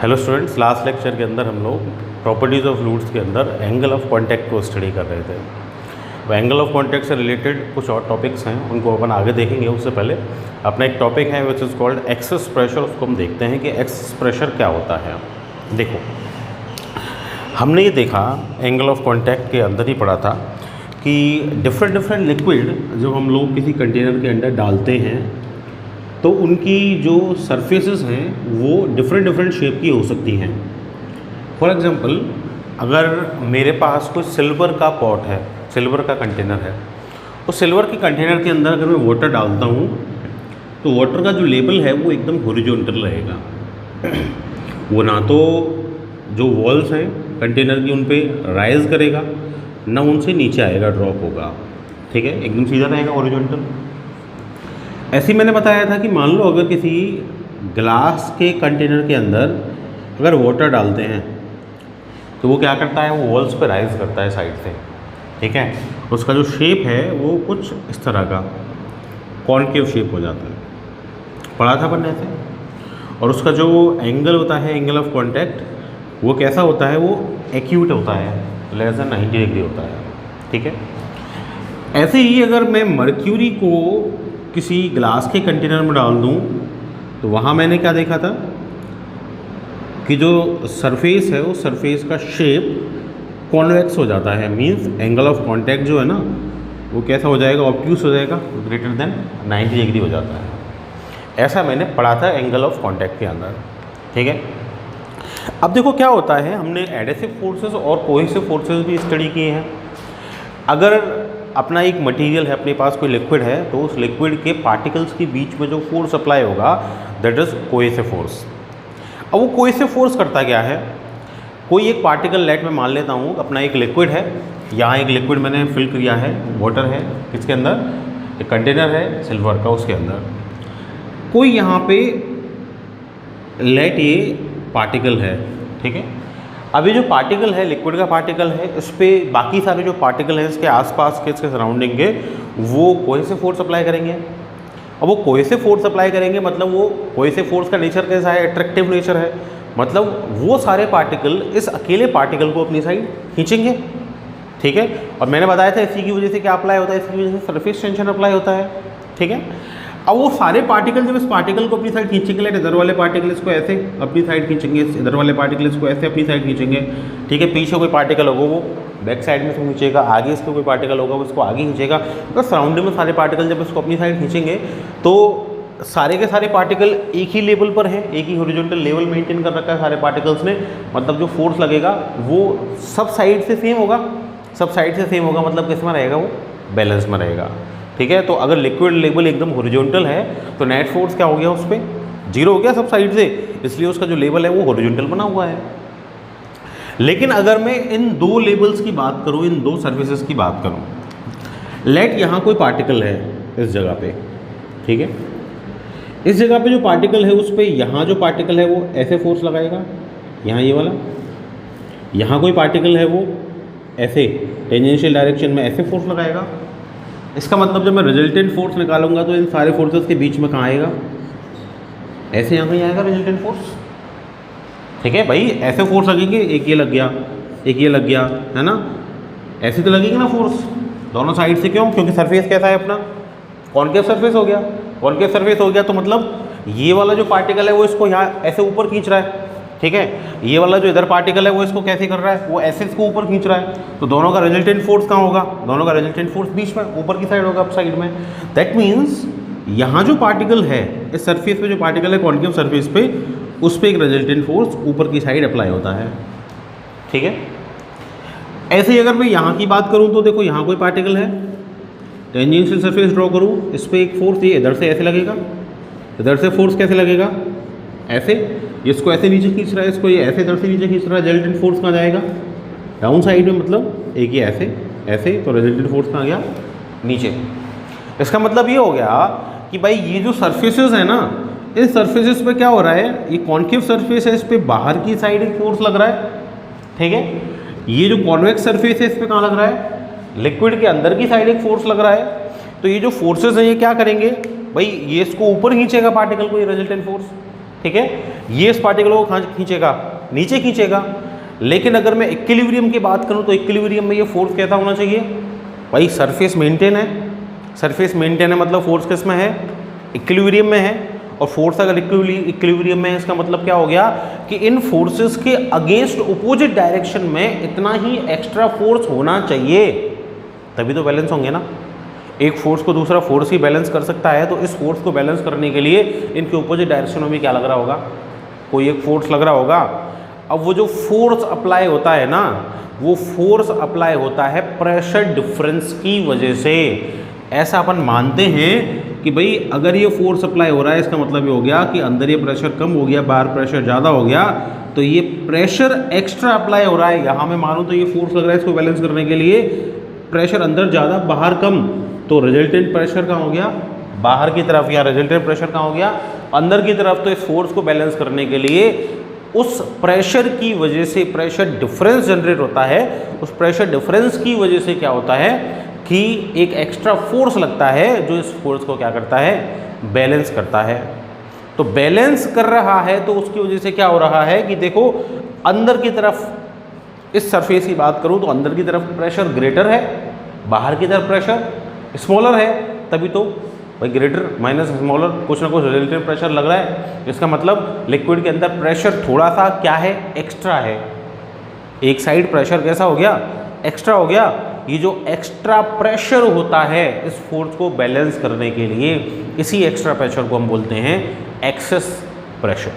Hello students, last lecture के अंदर हम लोग प्रॉपर्टीज़ ऑफ फ्लूइड्स के अंदर एंगल ऑफ कांटेक्ट को स्टडी कर रहे थे। वो एंगल ऑफ कांटेक्ट से रिलेटेड कुछ और टॉपिक्स हैं, उनको अपन आगे देखेंगे। उससे पहले अपना एक टॉपिक है which is called excess pressure, उसको हम देखते हैं कि एक्सेस प्रेशर क्या होता है। देखो, हमने ये देखा एंगल ऑफ कांटेक्ट के अंदर ही पढ़ा था कि डिफरेंट लिक्विड जब हम लोग किसी कंटेनर के अंदर डालते हैं तो उनकी जो सरफेसेस हैं वो डिफरेंट शेप की हो सकती हैं। फॉर एग्ज़ाम्पल, अगर मेरे पास कोई सिल्वर का पॉट है, सिल्वर का कंटेनर है, तो सिल्वर के कंटेनर के अंदर अगर मैं वाटर डालता हूँ तो वाटर का जो लेवल है वो एकदम हॉरिजॉन्टल रहेगा। वो ना तो जो वॉल्स हैं कंटेनर की उन पे राइज करेगा, ना उनसे नीचे आएगा, ड्रॉप होगा। ठीक है, एकदम सीधा रहेगा, हॉरिजॉन्टल। ऐसे ही मैंने बताया था कि मान लो अगर किसी ग्लास के कंटेनर के अंदर अगर वाटर डालते हैं तो वो क्या करता है, वो वॉल्स पे राइज करता है साइड से। ठीक है, उसका जो शेप है वो कुछ इस तरह का कॉनकेव शेप हो जाता है, पढ़ा था पढ़ने से। और उसका जो एंगल होता है, एंगल ऑफ कांटेक्ट, वो कैसा होता है, वो एक्यूट होता है, लेस देन 90 डिग्री होता है। ठीक है, ऐसे ही अगर मैं मर्क्यूरी को किसी ग्लास के कंटेनर में डाल दूं तो वहाँ मैंने क्या देखा था कि जो सरफेस है वो सरफेस का शेप कॉन्वेक्स हो जाता है। मींस एंगल ऑफ कांटेक्ट जो है ना वो कैसा हो जाएगा, ऑब्ट्यूस हो जाएगा, ग्रेटर देन 90 डिग्री हो जाता है। ऐसा मैंने पढ़ा था एंगल ऑफ कांटेक्ट के अंदर। ठीक है, अब देखो क्या होता है, हमने एडेसिव फोर्सेस और कोहेसिव फोर्सेस भी स्टडी किए हैं। अगर अपना एक मटेरियल है, अपने पास कोई लिक्विड है, तो उस लिक्विड के पार्टिकल्स के बीच में जो फोर्स अप्लाई होगा दैट इज़ कोहेसिव फोर्स। अब वो कोहेसिव फोर्स करता क्या है, कोई एक पार्टिकल, लेट मैं मान लेता हूँ अपना एक लिक्विड है, यहाँ एक लिक्विड मैंने फिल किया है, वाटर है, किसके अंदर, एक कंटेनर है सिल्वर का, उसके अंदर कोई यहाँ पे लेट ये पार्टिकल है। ठीक है, अभी जो पार्टिकल है, लिक्विड का पार्टिकल है, इस पर बाकी सारे जो पार्टिकल हैं इसके आसपास के, इसके सराउंडिंग के, वो कोहेसिव फोर्स अप्लाई करेंगे। अब वो कोहेसिव फोर्स अप्लाई करेंगे मतलब वो कोहेसिव फोर्स का नेचर कैसा है, अट्रैक्टिव नेचर है। मतलब वो सारे पार्टिकल इस अकेले पार्टिकल को अपनी साइड खींचेंगे। ठीक है, और मैंने बताया था इसी की वजह से क्या अप्लाई होता है, इसकी वजह से सरफेस टेंशन अप्लाई होता है। ठीक है, अब वो सारे पार्टिकल जब इस पार्टिकल को अपनी साइड खींचेंगे, लाइक इधर वाले पार्टिकल इसको ऐसे अपनी साइड खींचेंगे, इधर वाले पार्टिकल इसको ऐसे अपनी साइड खींचेंगे। ठीक है, पीछे कोई पार्टिकल होगा वो बैक साइड में इसको खींचेगा, आगे इसको कोई पार्टिकल होगा वो इसको आगे खींचेगा। तो सराउंडिंग में सारे पार्टिकल जब इसको अपनी साइड खींचेंगे तो सारे के सारे पार्टिकल एक ही लेवल पर हैं, एक ही हॉरिजॉन्टल लेवल मेंटेन कर रखा है सारे पार्टिकल्स ने। मतलब जो फोर्स लगेगा वो सब साइड से सेम होगा, सब साइड से सेम होगा, मतलब किस में रहेगा, वो बैलेंस में रहेगा। ठीक है, तो अगर लिक्विड लेवल एकदम हॉरिजॉन्टल है तो नेट फोर्स क्या हो गया, उस पर जीरो हो गया सब साइड से, इसलिए उसका जो लेवल है वो हॉरिजॉन्टल बना हुआ है। लेकिन अगर मैं इन दो लेवल्स की बात करूं, इन दो सर्फेसेस की बात करूं, लेट यहाँ कोई पार्टिकल है इस जगह पे। ठीक है, इस जगह पे जो पार्टिकल है उस पर यहाँ जो पार्टिकल है वो ऐसे फोर्स लगाएगा, यहाँ ये वाला, यहाँ कोई पार्टिकल है वो ऐसे टेंजेंशियल डायरेक्शन में ऐसे फोर्स लगाएगा। इसका मतलब जब मैं रिजल्टेंट फोर्स निकालूंगा तो इन सारे फोर्सेस के बीच में कहाँ आएगा, ऐसे यहाँ कहीं आएगा रिजल्टेंट फोर्स। ठीक है भाई, ऐसे फोर्स लगेंगे, एक ये लग गया, एक ये लग गया, है ना, ऐसे तो लगेंगे ना फोर्स दोनों साइड से। क्यों, क्योंकि सरफेस कैसा है अपना, कॉनकेव सरफेस हो गया। कॉनकेव सरफेस हो गया तो मतलब ये वाला जो पार्टिकल है वो इसको यहाँ ऐसे ऊपर खींच रहा है। ठीक है, ये वाला जो इधर पार्टिकल है वो इसको कैसे कर रहा है, वो ऐसे इसको ऊपर खींच रहा है। तो दोनों का रिजल्टेंट फोर्स कहाँ होगा, दोनों का रिजल्टेंट फोर्स बीच में ऊपर की साइड होगा, अप साइड में। दैट मीन्स यहाँ जो पार्टिकल है, इस सरफेस पे जो पार्टिकल है कॉनकेव सरफेस पे, उस पर एक रिजल्टेंट फोर्स ऊपर की साइड अप्लाई होता है। ठीक है, ऐसे ही अगर मैं यहाँ की बात करूँ तो देखो यहाँ कोई पार्टिकल है, टेंजेंशियल सरफेस ड्रॉ करूँ, इस पर एक फोर्स ये इधर से ऐसे लगेगा, इधर से फोर्स कैसे लगेगा, ऐसे, इसको ऐसे नीचे खींच रहा है, इसको ये ऐसे इधर से नीचे खींच रहा है, रिजल्टेंट फोर्स कहाँ जाएगा, डाउन साइड में, मतलब एक ये ऐसे ऐसे, तो रिजल्टेंट फोर्स कहाँ गया, नीचे। इसका मतलब ये हो गया कि भाई ये जो सरफेसेस है ना, इस सरफेसेस पे क्या हो रहा है, ये कॉनकेव सरफेस है, इस पर बाहर की साइड एक फोर्स लग रहा है। ठीक है, ये जो कॉन्वेक्स सरफेस है इस पर कहाँ लग रहा है, लिक्विड के अंदर की साइड एक फोर्स लग रहा है। तो ये जो फोर्सेस हैं ये क्या करेंगे भाई, ये इसको ऊपर खींचेगा पार्टिकल को, ये रिजल्टेंट फोर्स। ठीक है, ये इस पार्टिकल को खींचेगा, नीचे खींचेगा। लेकिन अगर मैं इक्विलिब्रियम की बात करूं तो इक्विलिब्रियम में ये फोर्स कैसा होना चाहिए भाई, सरफेस मेंटेन है, सरफेस मेंटेन है मतलब फोर्स किस में है, इक्विलिब्रियम में है। और फोर्स अगर इक्विलिब्रियम में है इसका मतलब क्या हो गया कि इन फोर्सेस के अगेंस्ट अपोजिट डायरेक्शन में इतना ही एक्स्ट्रा फोर्स होना चाहिए, तभी तो बैलेंस होंगे ना। एक फोर्स को दूसरा फोर्स ही बैलेंस कर सकता है, तो इस फोर्स को बैलेंस करने के लिए इनके अपोजिट डायरेक्शन में भी क्या लग रहा होगा, कोई एक फोर्स लग रहा होगा। अब वो जो फोर्स अप्लाई होता है ना, वो फोर्स अप्लाई होता है प्रेशर डिफरेंस की वजह से। ऐसा अपन मानते हैं कि भाई अगर ये फोर्स अप्लाई हो रहा है इसका मतलब ये हो गया कि अंदर ये प्रेशर कम हो गया, बाहर प्रेशर ज़्यादा हो गया, तो ये प्रेशर एक्स्ट्रा अप्लाई हो रहा है। यहाँ मैं मानूँ तो ये फोर्स लग रहा है इसको बैलेंस करने के लिए, प्रेशर अंदर ज़्यादा बाहर कम, तो रिजल्टेंट प्रेशर कहाँ हो गया, बाहर की तरफ, या रिजल्टेंट प्रेशर कहाँ हो गया, अंदर की तरफ। तो इस फोर्स को बैलेंस करने के लिए उस प्रेशर की वजह से प्रेशर डिफरेंस जनरेट होता है। उस प्रेशर डिफरेंस की वजह से क्या होता है कि एक एक्स्ट्रा फोर्स लगता है जो इस फोर्स को क्या करता है, बैलेंस करता है। तो बैलेंस कर रहा है तो उसकी वजह से क्या हो रहा है कि देखो अंदर की तरफ, इस सरफेस की बात करूं तो अंदर की तरफ प्रेशर ग्रेटर है, बाहर की तरफ प्रेशर स्मॉलर है, तभी तो भाई ग्रेटर माइनस स्मॉलर कुछ ना कुछ रिलेटिव प्रेशर लग रहा है। इसका मतलब लिक्विड के अंदर प्रेशर थोड़ा सा क्या है, एक्स्ट्रा है। एक साइड प्रेशर कैसा हो गया, एक्स्ट्रा हो गया। ये जो एक्स्ट्रा प्रेशर होता है इस फोर्स को बैलेंस करने के लिए, इसी एक्स्ट्रा प्रेशर को हम बोलते हैं एक्सेस प्रेशर।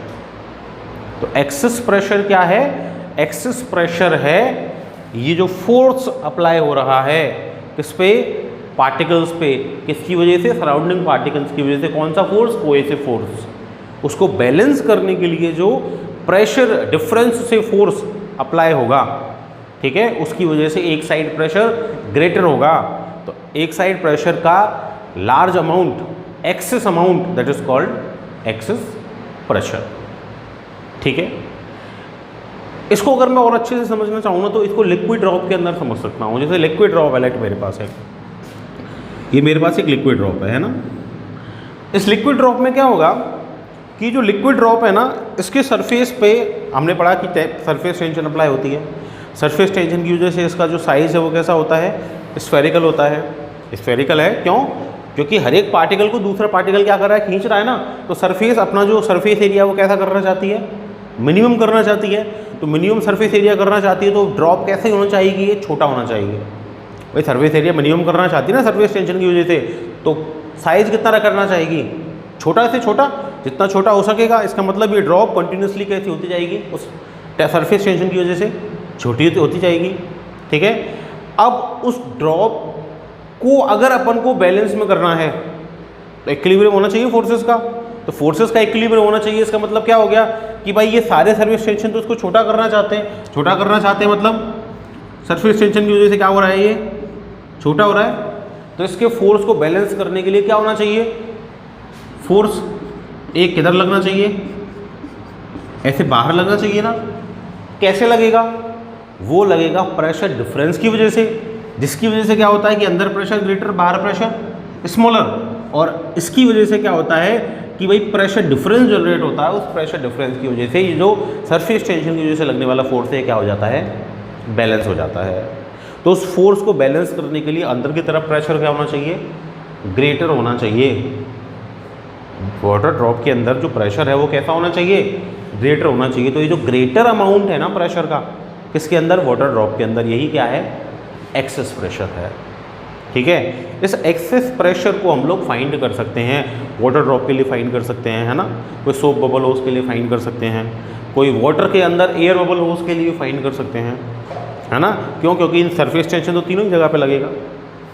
तो एक्सेस प्रेशर क्या है, एक्सेस प्रेशर है ये जो फोर्स अप्लाई हो रहा है किस पे, पार्टिकल्स पे, किसकी वजह से, सराउंडिंग पार्टिकल्स की वजह से। कौन सा फोर्स, कोएसिव फोर्स। उसको बैलेंस करने के लिए जो प्रेशर डिफरेंस से फोर्स अप्लाई होगा, ठीक है, उसकी वजह से एक साइड प्रेशर ग्रेटर होगा। तो एक साइड प्रेशर का large amount, excess amount, that is called access pressure. ठीक है, इसको अगर मैं और अच्छे से समझना चाहूँ ना तो इसको लिक्विड ड्रॉप के अंदर समझ सकता हूँ। जैसे लिक्विड ड्रॉप एलेक्ट मेरे पास है, ये मेरे पास एक लिक्विड ड्रॉप है ना। इस लिक्विड ड्रॉप में क्या होगा कि जो लिक्विड ड्रॉप है ना, इसके सरफेस पे हमने पढ़ा कि सरफेस टेंशन अप्लाई होती है। सरफेस टेंशन की वजह से इसका जो साइज़ है वो कैसा होता है, स्फेरिकल होता है। स्फेरिकल है क्यों, क्योंकि हर एक पार्टिकल को दूसरा पार्टिकल क्या कर रहा है, खींच रहा है ना। तो सरफेस, अपना जो सरफेस एरिया वो कैसा करना चाहती है, मिनिमम करना चाहती है। तो मिनिमम सरफेस एरिया करना चाहती है तो ड्रॉप कैसे होना चाहिए, ये छोटा होना चाहिए। भाई सरफेस एरिया मिनिमम करना चाहती है ना सरफेस टेंशन की वजह से, तो साइज़ कितना करना चाहेगी, छोटा से छोटा, जितना छोटा हो सकेगा। इसका मतलब ये ड्रॉप कंटिन्यूसली कैसी होती जाएगी, उस सरफेस टेंशन की वजह से छोटी होती जाएगी। ठीक है, अब उस ड्रॉप को अगर अपन को बैलेंस में करना है तो इक्विलिब्रियम होना चाहिए फोर्सेस का। तो फोर्सेस का इक्विलिब्रियम होना चाहिए। इसका मतलब क्या हो गया कि भाई ये सारे सरफेस टेंशन तो उसको छोटा करना चाहते हैं, छोटा करना चाहते हैं मतलब सरफेस टेंशन की वजह से क्या हो रहा है, ये छोटा हो रहा है। तो इसके फोर्स को बैलेंस करने के लिए क्या होना चाहिए, फोर्स एक किधर लगना चाहिए, ऐसे बाहर लगना चाहिए ना। कैसे लगेगा, वो लगेगा प्रेशर डिफरेंस की वजह से, जिसकी वजह से क्या होता है कि अंदर प्रेशर ग्रेटर, बाहर प्रेशर स्मॉलर। और इसकी वजह से क्या होता है कि भाई प्रेशर डिफरेंस जनरेट होता है। उस प्रेशर डिफरेंस की वजह से ये जो सरफेस टेंशन की वजह से लगने वाला फोर्स है क्या हो जाता है, बैलेंस हो जाता है। तो उस फोर्स को बैलेंस करने के लिए अंदर की तरफ प्रेशर क्या होना चाहिए, ग्रेटर होना चाहिए। वाटर ड्रॉप के अंदर जो प्रेशर है वो कैसा होना चाहिए, ग्रेटर होना चाहिए। तो ये जो ग्रेटर अमाउंट है ना प्रेशर का, किसके अंदर, वाटर ड्रॉप के अंदर, यही क्या है, एक्सेस प्रेशर है। ठीक है, इस एक्सेस प्रेशर को हम लोग फाइंड कर सकते हैं, वाटर ड्रॉप के लिए फाइंड कर सकते हैं, है ना। कोई सोप बबल होस के लिए फाइंड कर सकते हैं, कोई वाटर के अंदर एयर बबल होस के लिए फाइंड कर सकते हैं, है ना। क्यों, क्योंकि इन सरफेस टेंशन तो तीनों ही जगह पे लगेगा।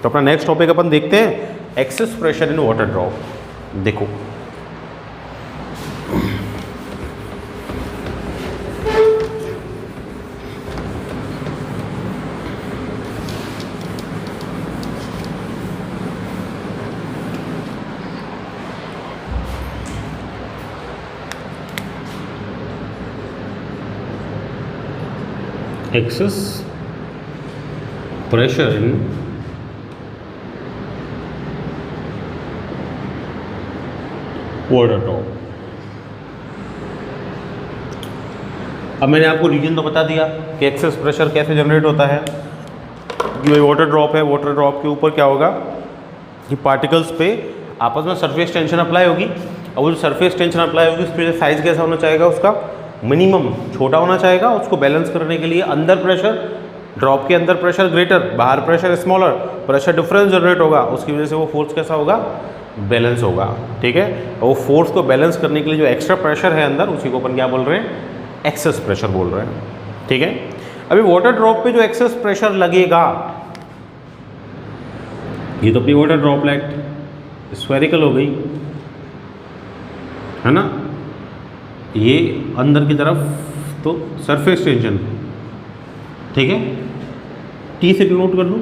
तो अपना नेक्स्ट टॉपिक अपन देखते हैं, access pressure in water drop. देखो excess pressure in water drop। अब मैंने आपको रीजन तो बता दिया कि एक्सेस प्रेशर कैसे जनरेट होता है कि भाई वाटर ड्रॉप है, वाटर ड्रॉप के ऊपर क्या होगा कि पार्टिकल्स पे आपस में सरफेस टेंशन अप्लाई होगी, और वो जो सरफेस टेंशन अप्लाई होगी उसके साइज कैसा होना चाहिए, उसका मिनिमम छोटा होना चाहिए। उसको बैलेंस करने के लिए अंदर प्रेशर, ड्रॉप के अंदर प्रेशर ग्रेटर, बाहर pressure smaller, pressure difference generate होगा, उसकी वजह से वो फोर्स कैसा होगा, बैलेंस होगा। ठीक है, और वो फोर्स को बैलेंस करने के लिए जो एक्स्ट्रा प्रेशर है अंदर, उसी को अपन क्या बोल रहे हैं, एक्सेस प्रेशर बोल रहे हैं। ठीक है, अभी वाटर ड्रॉप पे जो एक्सेस प्रेशर लगेगा, ये तो अपनी वाटर ड्रॉपलेट स्फेरिकल हो गई है ना, ये अंदर की तरफ तो सरफेस टेंशन, ठीक है, टी से नोट कर लूँ।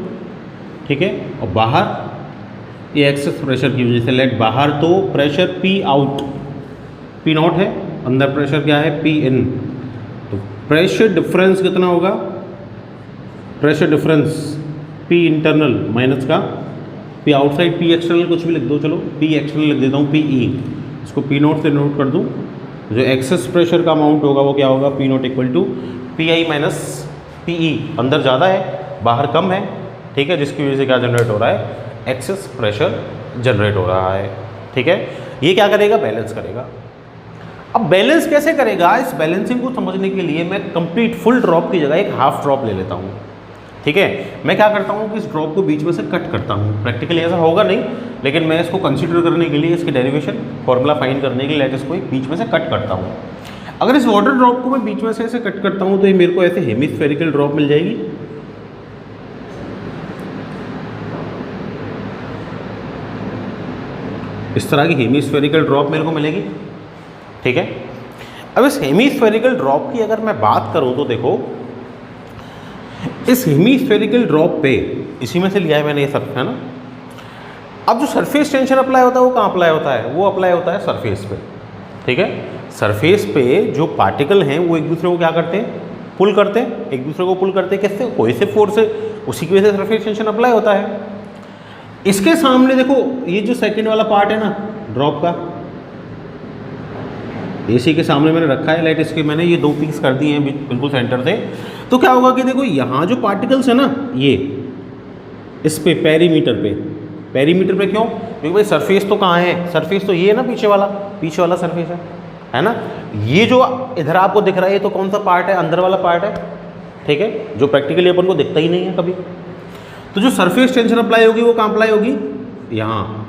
ठीक है, और बाहर ये एक्सेस प्रेशर की वजह से लेट बाहर तो pressure P out, P not है, अंदर प्रेशर क्या है, पी इन। तो प्रेशर डिफरेंस कितना होगा, pressure difference P internal minus का पी आउटसाइड, पी एक्सटर्नल कुछ भी लिख दो, चलो पी एक्सटर्नल लिख देता हूँ, पी ई, इसको पी नोट से नोट कर दूँ। जो एक्सेस प्रेशर का अमाउंट होगा वो क्या होगा, P naught equal to P I minus P E, अंदर ज़्यादा है बाहर कम है। ठीक है, जिसकी वजह से क्या जनरेट हो रहा है, एक्सेस प्रेशर जनरेट हो रहा है। ठीक है, ये क्या करेगा, बैलेंस करेगा। अब बैलेंस कैसे करेगा, इस बैलेंसिंग को समझने के लिए मैं कंप्लीट फुल ड्रॉप की जगह एक हाफ ड्रॉप ले लेता हूँ। ठीक है, मैं क्या करता हूँ कि इस ड्रॉप को बीच में से कट करता हूँ। प्रैक्टिकली ऐसा होगा नहीं, लेकिन मैं इसको कंसीडर करने के लिए, इसकी डेरिवेशन फॉर्मूला फाइंड करने के लिए इसको एक बीच में से कट करता हूँ। अगर इस वाटर ड्रॉप को मैं बीच में से ऐसे कट करता हूँ तो ये मेरे को ऐसे हेमिस्फेरिकल ड्रॉप मिल जाएगी। इस तरह की हेमिस्फेरिकल ड्रॉप मेरे को मिलेगी। ठीक है, अब इस हेमिस्फेरिकल ड्रॉप की अगर मैं बात करूँ तो देखो, इस हेमिस्फेरिकल ड्रॉप पे, इसी में से लिया है मैंने ये सब, है ना। अब जो सरफेस टेंशन अप्लाई होता है वो कहाँ अप्लाई होता है, वो अप्लाई होता है सरफेस पे। ठीक है, सरफेस पे जो पार्टिकल हैं वो एक दूसरे को क्या करते हैं, पुल करते हैं, एक दूसरे को पुल करते हैं, किससे, कोई से फोर्स से, उसी की वजह से सरफेस टेंशन अप्लाई होता है। इसके सामने देखो, ये जो सेकंड वाला पार्ट है ना ड्रॉप का, इसी के सामने मैंने रखा है, लाइट इसके मैंने ये दो पीस कर दिए हैं बिल्कुल सेंटर से। तो क्या होगा कि देखो यहाँ जो पार्टिकल्स है ना, ये इस पे पेरीमीटर पे क्यों, क्योंकि भाई सरफेस तो कहाँ है, सरफेस तो ये है ना, पीछे वाला सरफेस है ना। ये जो इधर आपको दिख रहा है ये तो कौन सा पार्ट है, अंदर वाला पार्ट है। ठीक है, जो प्रैक्टिकली अपन को दिखता ही नहीं है कभी। तो जो सरफेस टेंशन अप्लाई होगी वो कहाँ अप्लाई होगी, यहाँ,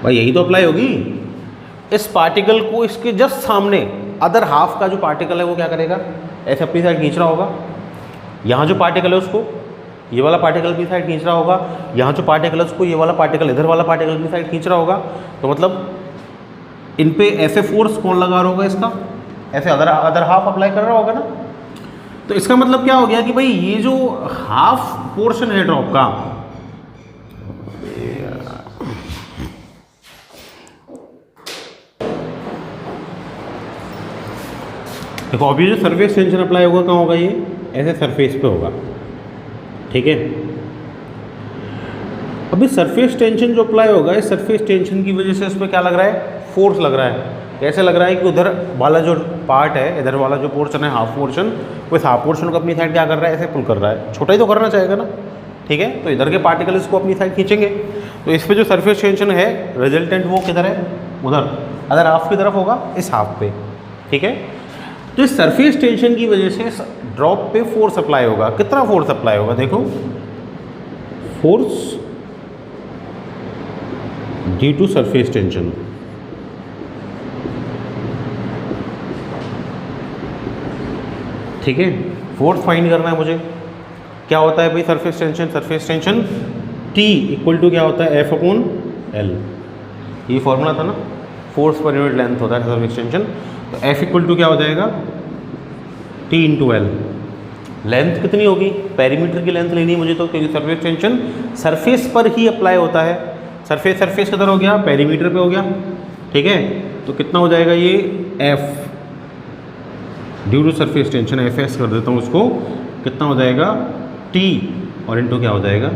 भाई यही तो अप्लाई होगी। इस पार्टिकल को इसके जस्ट सामने अदर हाफ का जो पार्टिकल है वो क्या करेगा, ऐसे अपनी साइड खींच रहा होगा। यहाँ जो पार्टिकल है उसको ये वाला पार्टिकल की साइड खींच रहा होगा, यहाँ जो पार्टिकल है उसको ये वाला पार्टिकल, इधर वाला पार्टिकल की साइड खींच रहा होगा। तो मतलब इन पे ऐसे फोर्स कौन लगा रहा होगा, इसका ऐसे अदर हाफ अप्लाई कर रहा होगा ना। तो इसका मतलब क्या हो गया कि भाई ये जो हाफ पोर्शन है ड्रॉप का, देखो अभी जो सरफेस टेंशन अप्लाई होगा कहाँ होगा, ये ऐसे सरफेस पे होगा। ठीक है, अभी सरफेस टेंशन जो अप्लाई होगा, इस सरफेस टेंशन की वजह से इस पर क्या लग रहा है, फोर्स लग रहा है। कैसे लग रहा है कि उधर वाला जो पार्ट है, इधर वाला जो पोर्शन है हाफ पोर्शन, वो इस हाफ पोर्शन को अपनी साइड क्या कर रहा है, ऐसे पुल कर रहा है। छोटा ही तो करना चाहेगा ना। ठीक है, तो इधर के पार्टिकल इसको अपनी साइड खींचेंगे, तो इस पर जो सरफेस टेंशन है रिजल्टेंट वो किधर है, उधर अदर हाफ की तरफ होगा, इस हाफ पे। ठीक है, तो इस सरफेस टेंशन की वजह से इस ड्रॉप पे फोर्स अप्लाई होगा। कितना फोर्स अप्लाई होगा, देखो force due to surface tension. ठीक है, फोर्स फाइंड करना है मुझे। क्या होता है भाई surface tension T equal to क्या होता है, F अपॉन L। ये फॉर्मूला था ना, फोर्स पर यूनिट लेंथ होता है सरफेस टेंशन। तो F इक्वल टू क्या हो जाएगा, T इंटू L। लेंथ कितनी होगी, पेरीमीटर की लेंथ लेनी है मुझे, तो क्योंकि सरफेस टेंशन सरफेस पर ही अप्लाई होता है। सरफेस किधर हो गया, पेरीमीटर पे हो गया। ठीक है, तो कितना हो जाएगा ये F due to surface tension, Fs कर देता हूँ उसको, कितना हो जाएगा T और इनटू क्या हो जाएगा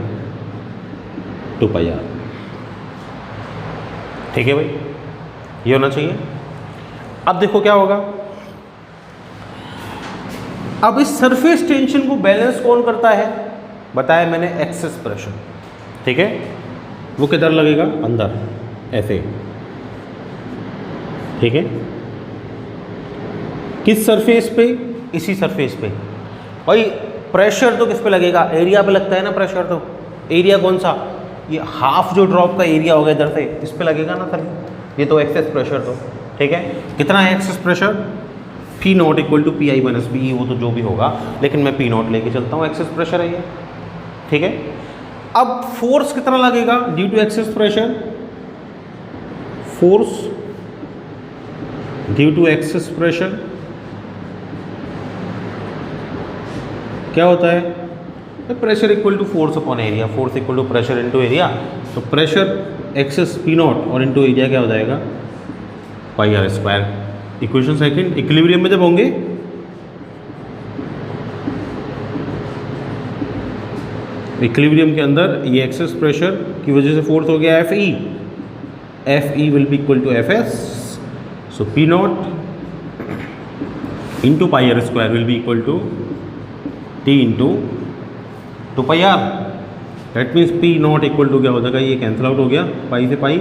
2πr। ठीक है भाई, ये होना चाहिए। अब देखो क्या होगा, अब इस सरफेस टेंशन को बैलेंस कौन करता है, बताया मैंने, एक्सेस प्रेशर, ठीक है। वो किधर लगेगा, अंदर, ऐसे, ठीक है। किस सरफेस पे, इसी सरफेस पे। भाई प्रेशर तो किस पे लगेगा, एरिया पे लगता है ना प्रेशर, तो एरिया कौन सा, ये हाफ जो ड्रॉप का एरिया होगा इधर से, इस पे लगेगा ना सर, ये तो एक्सेस प्रेशर, तो ठीक है। कितना है excess pressure, P naught equal to P I minus B, वो तो जो भी होगा, लेकिन मैं पी नॉट लेके चलता हूँ, एक्सेस प्रेशर है ये, ठीक है। अब फोर्स कितना लगेगा due to excess pressure, force due to excess pressure क्या होता है, pressure equal to force upon area, force equal to pressure into area. तो प्रेशर एक्सेस पी नॉट और इनटू एरिया क्या हो जाएगा, pi are square. Equation second, equilibrium में जब होंगे, इक्विलिब्रियम के अंदर ये एक्सेस प्रेशर की वजह से फोर्स हो गया F E, F E will be equal to F S, so P naught into pi are square will be equal to T into 2 pi R. That means P naught equal to क्या हो जाएगा, ये cancel out हो गया, पाई से पाई,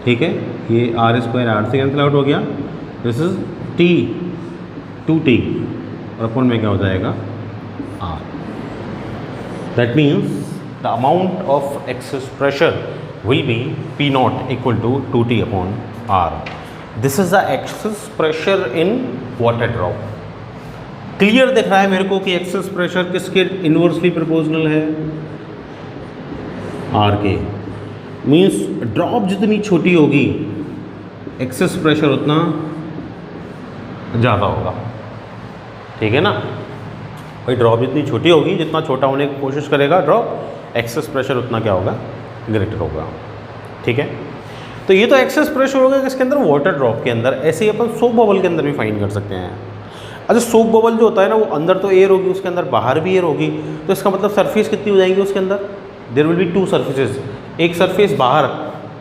ठीक है, ये आर स्क्वायर आर से कैंसिल आउट हो गया, दिस इज टी 2t और अपन में क्या हो जाएगा R. That means the amount of excess pressure will be P naught equal to 2t upon R. This is the excess pressure in water drop. Clear दिख रहा है मेरे को कि एक्सेस प्रेशर किसके इनवर्सली प्रोपोर्शनल है, आर के। Means drop जितनी छोटी होगी एक्सेस प्रेशर उतना ज़्यादा होगा, ठीक है ना। भाई ड्रॉप जितनी छोटी होगी, जितना छोटा होने की कोशिश करेगा ड्रॉप, एक्सेस प्रेशर उतना क्या होगा, ग्रेटर होगा, ठीक है। तो ये तो एक्सेस प्रेशर होगा किसके अंदर, वाटर ड्रॉप के अंदर। ऐसे ही अपन सोप बबल के अंदर भी फाइंड कर सकते हैं। अच्छा सोप बबल जो होता है ना, वो अंदर तो एयर होगी, उसके अंदर बाहर भी एयर होगी, तो इसका मतलब सरफेस कितनी हो जाएगी उसके अंदर, देयर विल बी 2 सरफेसेस। एक सरफेस बाहर,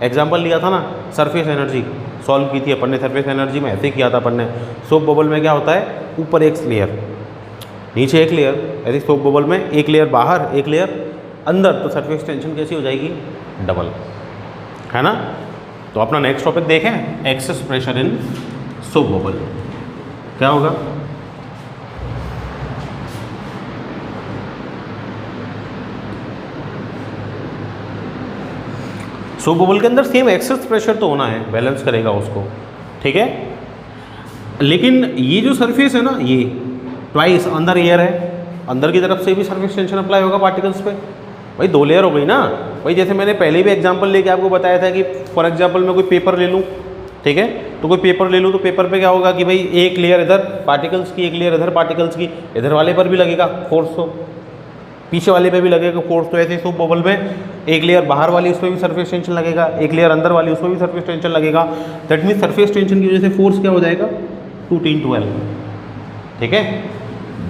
एग्जांपल लिया था ना सरफेस एनर्जी सॉल्व की थी अपन ने, सरफेस एनर्जी में ऐसे किया था अपन ने। सोप बबल में क्या होता है, ऊपर एक लेयर, नीचे एक लेयर, ऐसे सोप बबल में एक लेयर बाहर, एक लेयर अंदर, तो सरफेस टेंशन कैसी हो जाएगी, डबल, है ना। तो अपना नेक्स्ट टॉपिक देखें, एक्सेस प्रेशर इन सोप बबल। क्या होगा, सोप बबल के अंदर सेम एक्सेस प्रेशर तो होना है, बैलेंस करेगा उसको, ठीक है। लेकिन ये जो सरफेस है ना, ये ट्वाइस अंदर एयर है, अंदर की तरफ से भी सरफेस टेंशन अप्लाई होगा पार्टिकल्स पे। भाई 2 लेयर हो गई ना। भाई जैसे मैंने पहले भी एग्जांपल लेके आपको बताया था कि फॉर एग्जांपल मैं कोई पेपर ले लूँ, ठीक है, तो कोई पेपर ले लूँ तो पेपर पे क्या होगा कि भाई एक लेयर इधर पार्टिकल्स की, एक लेयर इधर पार्टिकल्स की, इधर वाले पर भी लगेगा फोर्स, तो पीछे वाले पे भी लगेगा फोर्स। तो ऐसे सोप बबल में एक लेयर बाहर वाली, उस पर भी सरफेस टेंशन लगेगा, एक लेयर अंदर वाली, उस पर भी सरफेस टेंशन लगेगा। दैट मीन्स सरफेस टेंशन की वजह से फोर्स क्या हो जाएगा, 2t into L, ठीक है।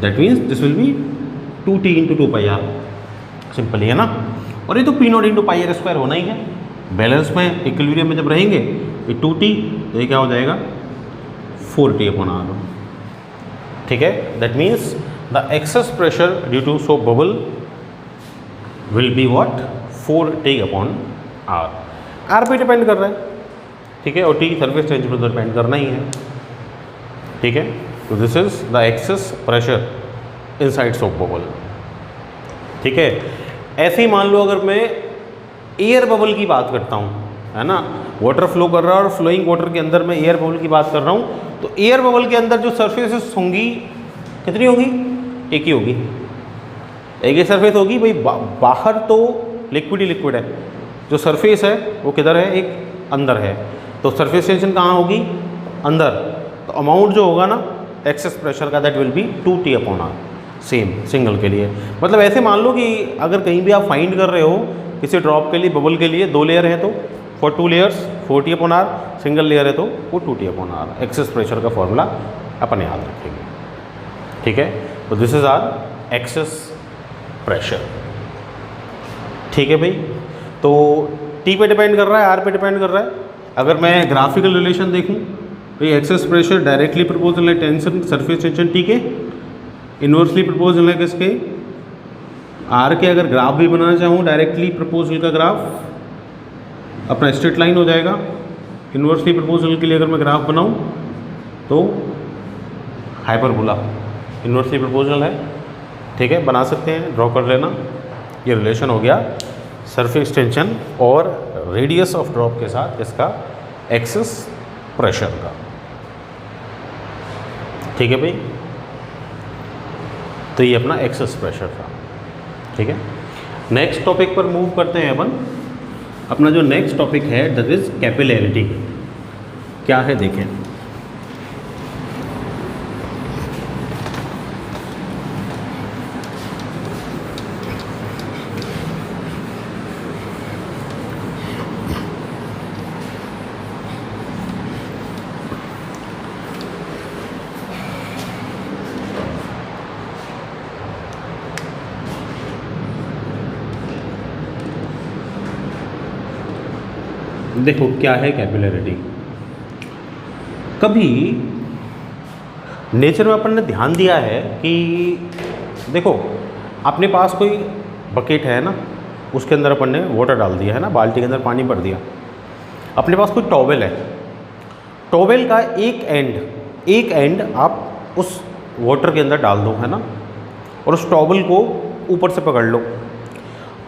That means this will be 2t into 2 pi r, simple ही है ना। और ये तो P naught into pi are square होना ही है, बैलेंस में इक्विलिब्रियम में जब रहेंगे ये 2t, तो ये क्या हो जाएगा 4t अपॉन आर, ठीक है। That means the excess pressure due to soap bubble will be what, 4t upon R. R पे डिपेंड कर रहा है, ठीक है, और टी सरफेस टेंशन पर डिपेंड करना ही है, ठीक है। तो this is the excess pressure inside soap bubble, ठीक है। ऐसे ही मान लो अगर मैं एयर बबल की बात करता हूँ, है ना, वाटर फ्लो कर रहा है और फ्लोइंग वाटर के अंदर मैं एयर बबल की बात कर रहा हूँ, तो एयर बबल के अंदर जो सरफेसेस होंगी कितनी होगी, एक ही होगी, एक ही सरफेस होगी। भाई बाहर तो लिक्विड ही लिक्विड है, जो सरफेस है वो किधर है, एक अंदर है, तो सरफेस टेंशन कहाँ होगी, अंदर। तो अमाउंट जो होगा ना एक्सेस प्रेशर का, that will be 2t upon R, same single के लिए। मतलब ऐसे मान लो कि अगर कहीं भी आप फाइंड कर रहे हो किसी ड्रॉप के लिए, बबल के लिए 2 लेयर है तो for 2 layers 4t upon R, single layer है तो वो 2t upon R. Excess pressure का फॉर्मूला अपन याद रखेंगे, ठीक है। तो this is our excess pressure, ठीक है भाई। तो टी पे डिपेंड कर रहा है, आर पे डिपेंड कर रहा है। अगर मैं ग्राफिकल रिलेशन देखूं तो ये एक्सेस प्रेशर डायरेक्टली प्रोपोर्शनल है टेंशन सरफेस टेंशन, ठीक है। इन्वर्सली प्रोपोर्शनल है किसके, आर के। अगर ग्राफ भी बनाना चाहूँ डायरेक्टली प्रोपोर्शनल का ग्राफ अपना स्ट्रेट लाइन हो जाएगा। इन्वर्सली प्रोपोर्शनल के लिए अगर मैं ग्राफ बनाऊँ तो हाइपरबोला इन्वर्सली प्रोपोर्शनल है, ठीक है, बना सकते हैं, ड्रॉ कर लेना। ये रिलेशन हो गया सरफेस एक्सटेंशन और रेडियस ऑफ ड्रॉप के साथ इसका एक्सेस प्रेशर का, ठीक है भाई। तो ये अपना एक्सेस प्रेशर था, ठीक है। नेक्स्ट टॉपिक पर मूव करते हैं अपन। अपना जो नेक्स्ट टॉपिक है दैट इज कैपिलैरिटी। क्या है देखें, देखो क्या है कैपिलैरिटी। कभी नेचर में अपन ने ध्यान दिया है कि देखो अपने पास कोई बकेट है ना, उसके अंदर अपन ने वाटर डाल दिया है ना, बाल्टी के अंदर पानी भर दिया। अपने पास कोई टॉवेल है, टॉवेल का एक एंड आप उस वाटर के अंदर डाल दो, है ना, और उस टॉवेल को ऊपर से पकड़ लो।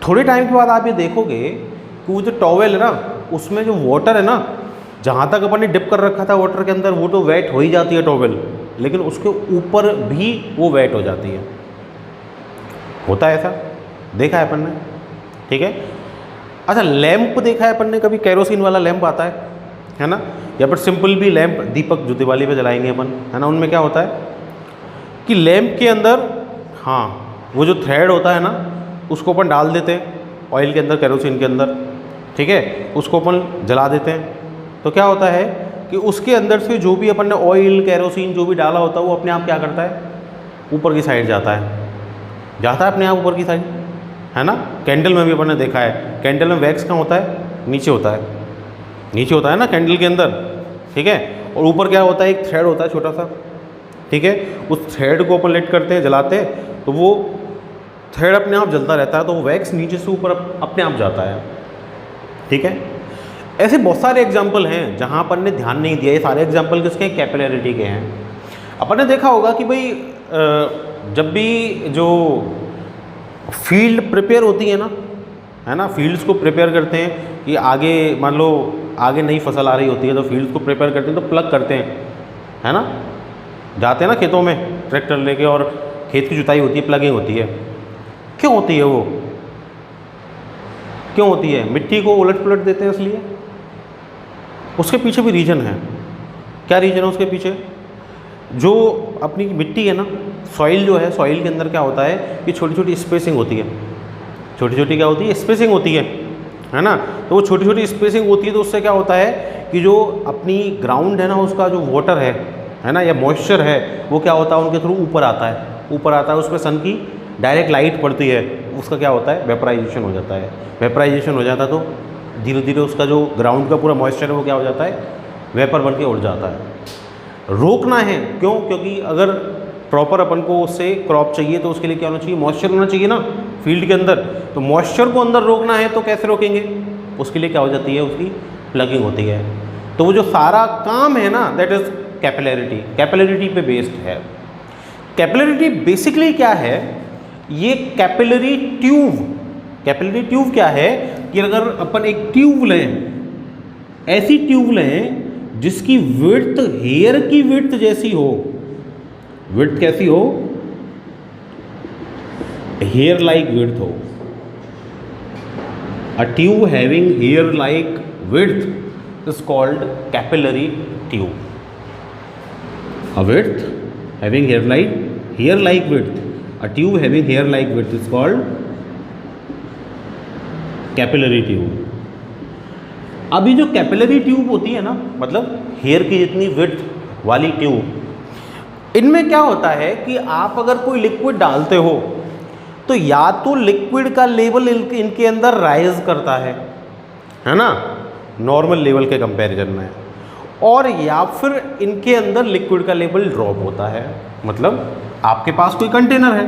थोड़े टाइम के बाद आप ये देखोगे कि वो जो टॉवेल है ना, उसमें जो वाटर है ना, जहाँ तक अपन ने डिप कर रखा था वाटर के अंदर, वो तो वेट हो ही जाती है टॉवेल, लेकिन उसके ऊपर भी वो वेट हो जाती है। होता है ऐसा, देखा है अपन ने, ठीक है। अच्छा, लैंप देखा है अपन ने कभी, केरोसिन वाला लैंप आता है ना, या फिर सिंपल भी लैंप, दीपक जो दिवाली पे जलाएंगे अपन, है ना, उनमें क्या होता है कि लैंप के अंदर, हाँ, वो जो थ्रेड होता है ना, उसको अपन डाल देते हैं ऑयल के अंदर, केरोसिन के अंदर, ठीक है, उसको अपन जला देते हैं। तो क्या होता है कि उसके अंदर से जो भी अपन ने ऑयल केरोसिन जो भी डाला होता है, वो अपने आप क्या करता है, ऊपर की साइड जाता है अपने आप ऊपर की साइड, है ना। कैंडल में भी अपन ने देखा है, कैंडल में वैक्स कहाँ होता है, नीचे होता है ना कैंडल के अंदर, ठीक है, और ऊपर क्या होता है, एक थ्रेड होता है छोटा सा, ठीक है। उस थ्रेड को अपन लेट करते हैं, जलाते हैं, तो वो थ्रेड अपने आप जलता रहता है, तो वो वैक्स नीचे से ऊपर अपने आप जाता है, ठीक है। ऐसे बहुत सारे एग्जाम्पल हैं जहाँ अपन ने ध्यान नहीं दिया। ये सारे एग्जाम्पल किसके हैं, कैपिलैरिटी के हैं। अपन ने देखा होगा कि भाई जब भी जो फील्ड प्रिपेयर होती है ना, है ना, फील्ड्स को प्रिपेयर करते हैं कि आगे मान लो आगे नई फसल आ रही होती है, तो फील्ड्स को प्रिपेयर करते हैं, तो प्लग करते हैं, है ना, जाते हैं ना खेतों में ट्रैक्टर लेके, और खेत की जुताई होती है, प्लगिंग होती है। क्यों होती है वो, क्यों होती है, मिट्टी को उलट पुलट देते हैं इसलिए। उसके पीछे भी रीज़न है। क्या रीज़न है उसके पीछे, जो अपनी मिट्टी है ना, सॉइल जो है, सॉइल के अंदर क्या होता है कि छोटी छोटी स्पेसिंग होती है, छोटी छोटी क्या होती है, स्पेसिंग होती है ना। तो वो छोटी छोटी स्पेसिंग होती है, तो उससे क्या होता है कि जो अपनी ग्राउंड है ना, उसका जो वाटर है ना, या मॉइस्चर है, वो क्या होता है उनके थ्रू ऊपर आता है, उस पर सन की डायरेक्ट लाइट पड़ती है, उसका क्या होता है, वेपराइजेशन हो जाता है। वेपराइजेशन हो जाता है तो धीरे धीरे उसका जो ग्राउंड का पूरा मॉइस्चर है वो क्या हो जाता है, वेपर बन के उड़ जाता है। रोकना है, क्यों, क्योंकि अगर प्रॉपर अपन को उससे क्रॉप चाहिए तो उसके लिए क्या होना चाहिए, मॉइस्चर होना चाहिए ना फील्ड के अंदर। तो मॉइस्चर को अंदर रोकना है तो कैसे रोकेंगे, उसके लिए क्या हो जाती है, उसकी प्लगिंग होती है। तो वो जो सारा काम है ना, दैट इज़ कैपिलैरिटी पे बेस्ड है। कैपिलैरिटी बेसिकली क्या है, ये कैपिलरी ट्यूब क्या है कि अगर अपन एक ट्यूब लें, ऐसी ट्यूब लें जिसकी विड्थ हेयर की विड्थ जैसी हो, विड्थ कैसी हो, हेयर लाइक विड्थ हो, a tube having hair like width is called capillary tube. A width having hair like width, a tube having hair like width is called capillary tube. अभी जो capillary tube होती है ना, मतलब hair की जितनी width वाली ट्यूब, इनमें क्या होता है कि आप अगर कोई लिक्विड डालते हो तो या तो लिक्विड का लेवल इनके अंदर राइज करता है ना, नॉर्मल लेवल के कंपैरिजन में, और या फिर इनके अंदर लिक्विड का लेवल ड्रॉप होता है, मतलब आपके पास कोई कंटेनर है,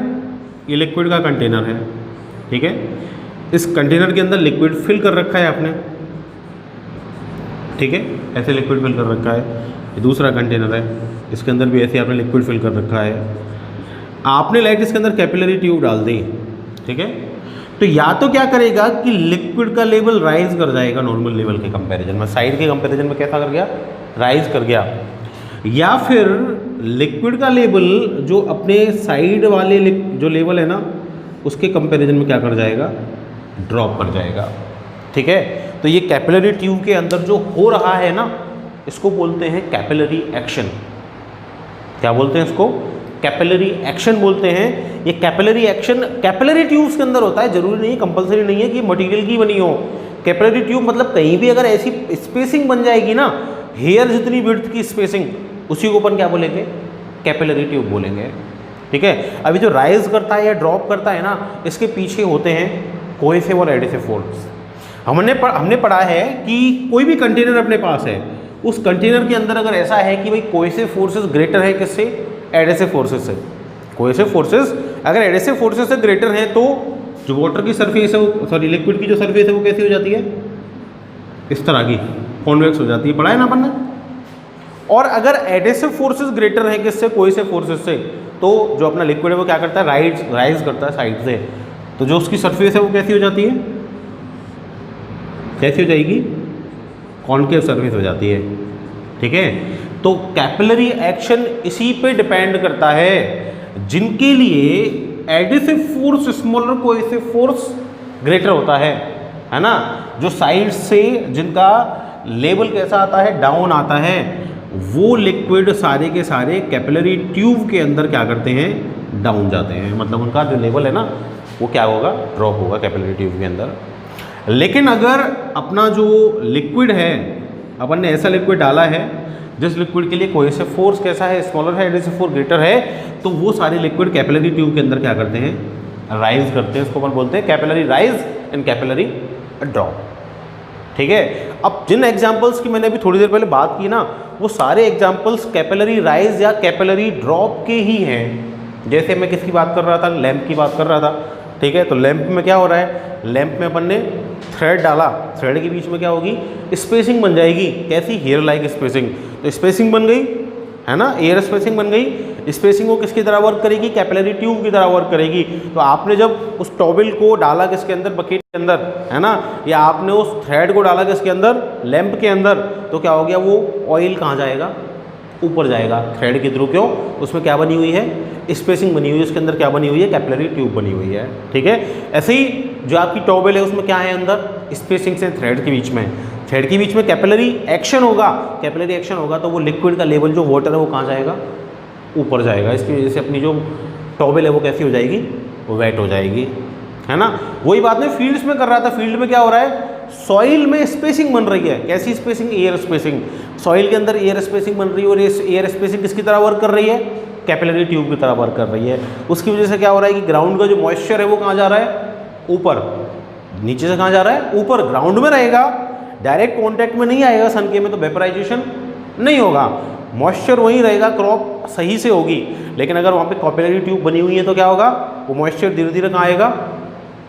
ये लिक्विड का कंटेनर है, ठीक है। इस कंटेनर के अंदर लिक्विड फिल कर रखा है आपने, ठीक है, ऐसे लिक्विड फिल कर रखा है। ये दूसरा कंटेनर है, इसके अंदर भी ऐसे आपने लिक्विड फिल कर रखा है। आपने लाइट इसके अंदर कैपिलरी ट्यूब डाल दी, ठीक है। तो या तो क्या करेगा कि लिक्विड का लेवल राइज कर जाएगा नॉर्मल लेवल के कंपैरिजन में, साइड के कंपैरिजन में कैसा कर गया, राइज कर गया, या फिर लिक्विड का लेवल जो अपने साइड वाले जो लेवल है ना उसके कंपैरिजन में क्या कर जाएगा, ड्रॉप कर जाएगा, ठीक है। तो ये कैपिलरी ट्यूब के अंदर जो हो रहा है ना इसको बोलते हैं कैपिलरी एक्शन। क्या बोलते हैं इसको, कैपिलरी एक्शन बोलते हैं। ये कैपिलरी एक्शन कैपिलरी ट्यूब्स के अंदर होता है, जरूरी नहीं, कंपलसरी नहीं है कि मटेरियल की बनी हो। कैपिलरी ट्यूब मतलब कहीं भी अगर ऐसी स्पेसिंग बन जाएगी ना, हेयर जितनी विड्थ की स्पेसिंग, उसी को अपन क्या बोलेंगे, कैपिलरी ट्यूब बोलेंगे, ठीक है। अभी जो राइज करता है या ड्रॉप करता है ना, इसके पीछे होते हैं कोहेसिव और एडिसिव फोर्स। हमने पढ़ा है कि कोई भी कंटेनर अपने पास है, उस कंटेनर के अंदर अगर ऐसा है कि भाई कोहेसिव फोर्सेस ग्रेटर है किससे, एडिसिव फोर्सेस से। कोहेसिव फोर्सेस अगर एडिसिव फोर्सेस से ग्रेटर है तो जो वाटर की सरफेस है वो, सॉरी लिक्विड की जो सरफेस है वो कैसी हो जाती है, इस तरह की कॉन्वेक्स हो जाती है, पढ़ा है ना अपन ने। और अगर एडिसिव फोर्सेस ग्रेटर है किससे, कोहेसिव फोर्सेस से, तो जो अपना लिक्विड है वो क्या करता है, राइज करता है साइड से। तो जो उसकी सरफेस है वो कैसी हो जाती है, कैसी हो जाएगी, कॉन्केव सरफेस हो जाती है, ठीक है। तो कैपिलरी एक्शन इसी पे डिपेंड करता है, जिनके लिए adhesive force smaller, cohesive force greater होता है ना। जो साइड से जिनका लेवल कैसा आता है, डाउन आता है, वो लिक्विड सारे के सारे कैपिलरी ट्यूब के अंदर क्या करते हैं, डाउन जाते हैं, मतलब उनका जो लेवल है ना वो क्या होगा, ड्रॉप होगा कैपिलरी ट्यूब के अंदर। लेकिन अगर अपना जो लिक्विड है, अपन ने ऐसा लिक्विड डाला है जिस लिक्विड के लिए कोहेसिव फोर्स कैसा है, स्मॉलर है, एडिसिव फोर्स ग्रेटर है, तो वो सारे लिक्विड कैपिलरी ट्यूब के अंदर क्या करते हैं, राइज करते हैं। इसको अपन बोलते हैं capillary rise and capillary drop, ठीक है। अब जिन एग्जांपल्स की मैंने अभी थोड़ी देर पहले बात की ना, वो सारे एग्जांपल्स कैपिलरी राइज या कैपिलरी ड्रॉप के ही हैं। जैसे मैं किसकी बात कर रहा था, लैंप की बात कर रहा था, ठीक है। तो लैंप में क्या हो रहा है, लैंप में अपन ने थ्रेड डाला, थ्रेड के बीच में क्या होगी, स्पेसिंग बन जाएगी, कैसी, हेयर लाइक स्पेसिंग। तो स्पेसिंग बन गई है ना, एयर स्पेसिंग बन गई। स्पेसिंग वो किसकी तरह वर्क करेगी, कैपिलरी ट्यूब की तरह वर्क करेगी। तो आपने जब उस टॉवेल को डाला किसके अंदर, बकेट के अंदर, है ना, या आपने उस थ्रेड को डाला किसके अंदर, लैंप के अंदर, तो क्या हो गया, वो ऑयल कहाँ जाएगा, ऊपर जाएगा थ्रेड के थ्रू। क्यों, उसमें क्या बनी हुई है, स्पेसिंग बनी हुई है, उसके अंदर क्या बनी हुई है, कैपिलरी ट्यूब बनी हुई है, ठीक है। ऐसे ही जो आपकी टॉवेल है उसमें क्या है, अंदर स्पेसिंग से थ्रेड के बीच में, थ्रेड के बीच में कैपिलरी एक्शन होगा, कैपिलरी एक्शन होगा तो वो लिक्विड का लेवल जो वाटर है वो कहाँ जाएगा, ऊपर जाएगा। इसकी वजह से अपनी जो टॉवेल है वो कैसी हो जाएगी, वो वेट हो जाएगी, है ना। वही बात मैं फील्ड्स में कर रहा था, फील्ड में क्या हो रहा है, सॉइल में स्पेसिंग बन रही है, कैसी स्पेसिंग, एयर स्पेसिंग। सॉइल के अंदर एयर स्पेसिंग बन रही है, और एयर स्पेसिंग किसकी तरह वर्क कर रही है, कैपिलरी ट्यूब की तरह वर्क कर रही है। उसकी वजह से क्या हो रहा है कि ग्राउंड का जो मॉइस्चर है वो कहाँ जा रहा है, ऊपर, नीचे से कहाँ जा रहा है, ऊपर, ग्राउंड में रहेगा, डायरेक्ट कॉन्टैक्ट में नहीं आएगा सन के में, तो वेपराइजेशन नहीं होगा, मॉइस्चर वहीं रहेगा, क्रॉप सही से होगी। लेकिन अगर वहाँ पे कैपिलरी ट्यूब बनी हुई है तो क्या होगा, वो मॉइस्चर धीरे धीरे कहाँ आएगा,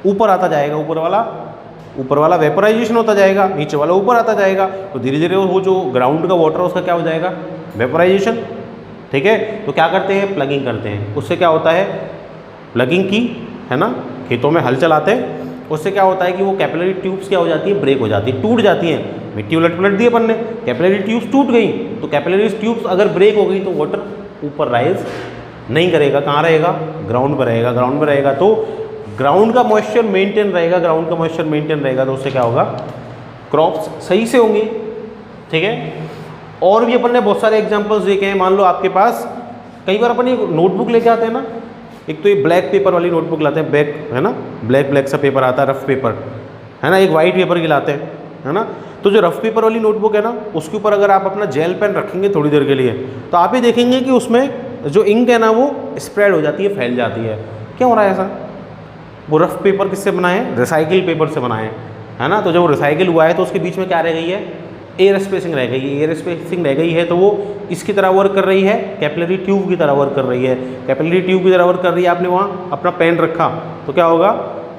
ऊपर आता जाएगा, ऊपर वाला वेपराइजेशन होता जाएगा, नीचे वाला ऊपर आता जाएगा, तो धीरे धीरे वो जो ग्राउंड का वाटर है उसका क्या हो जाएगा, वेपराइजेशन, ठीक है। तो क्या करते हैं, प्लगिंग करते हैं। उससे क्या होता है, प्लगिंग की, है ना, खेतों में हल चलाते हैं, उससे क्या होता है कि वो कैपिलरी ट्यूब्स क्या हो जाती है, ब्रेक हो जाती है, टूट जाती हैं। मिट्टी उलट पलट दी अपन ने, कैपिलरी ट्यूब्स टूट गई, तो कैपिलरी ट्यूब्स अगर ब्रेक हो गई तो वाटर ऊपर राइज नहीं करेगा, कहाँ रहेगा, ग्राउंड पर रहेगा। ग्राउंड पर रहेगा तो ग्राउंड का मॉइस्चर मेंटेन रहेगा, ग्राउंड का मॉइस्चर मेंटेन रहेगा, तो उससे क्या होगा, क्रॉप्स सही से होंगी, ठीक है। और भी अपन ने बहुत सारे एग्जांपल्स देखे हैं। मान लो आपके पास कई बार अपन ये नोटबुक लेके आते हैं ना, एक तो ये ब्लैक पेपर वाली नोटबुक लाते हैं, बैक, है ना, ब्लैक सा पेपर आता है, रफ पेपर, है ना, एक वाइट पेपर की लाते हैं, है ना। तो जो रफ पेपर वाली नोटबुक है ना, उसके ऊपर अगर आप अपना जेल पेन रखेंगे थोड़ी देर के लिए, तो आप ये देखेंगे कि उसमें जो इंक है ना वो स्प्रेड हो जाती है, फैल जाती है। क्यों हो रहा है ऐसा, वो रफ पेपर किससे बनाए हैं, रिसाइकिल पेपर से बनाए हैं, है ना। तो जब रिसाइकिल हुआ है तो उसके बीच में क्या रह गई है, एयर स्पेसिंग रह गई है, एयर स्पेसिंग रह गई है तो वो इसकी तरह वर्क कर रही है, कैपिलरी ट्यूब की तरह वर्क कर रही है, कैपिलरी ट्यूब की तरह वर्क कर रही है। आपने वहाँ अपना पेन रखा तो क्या होगा,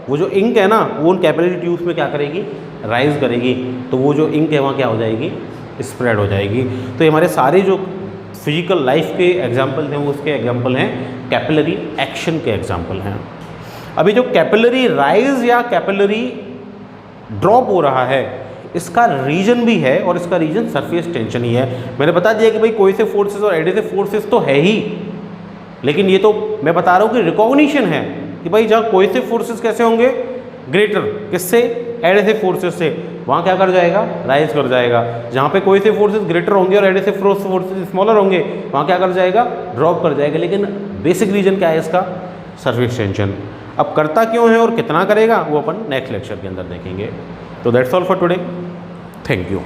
वो जो इंक है ना वो उन कैपिलरी ट्यूब्स में क्या करेगी, राइज करेगी, तो वो जो इंक है वहाँ क्या हो जाएगी, स्प्रेड हो जाएगी। तो ये हमारे सारे जो फिजिकल लाइफ के एग्जाम्पल हैं वो उसके एग्जाम्पल हैं, कैपिलरी एक्शन के एग्जाम्पल हैं। अभी जो कैपिलरी राइज या कैपिलरी ड्रॉप हो रहा है इसका रीजन भी है, और इसका रीजन सरफेस टेंशन ही है। मैंने बता दिया कि भाई कोहेसिव फोर्सेस और एडिटिव फोर्सेस तो है ही, लेकिन ये तो मैं बता रहा हूँ कि रिकॉग्निशन है कि भाई जहाँ कोहेसिव फोर्सेस कैसे होंगे, ग्रेटर, किससे, एडिटिव फोर्सेस से, वहाँ क्या कर जाएगा, राइज कर जाएगा। जहाँ पे कोहेसिव फोर्सेस ग्रेटर होंगे और एडिटिव फोर्सेस स्मॉलर होंगे वहाँ क्या कर जाएगा, ड्रॉप कर जाएगा। लेकिन बेसिक रीजन क्या है इसका, सरफेस टेंशन। अब करता क्यों है और कितना करेगा वो अपन नेक्स्ट लेक्चर के अंदर देखेंगे। तो that's all for today, thank you.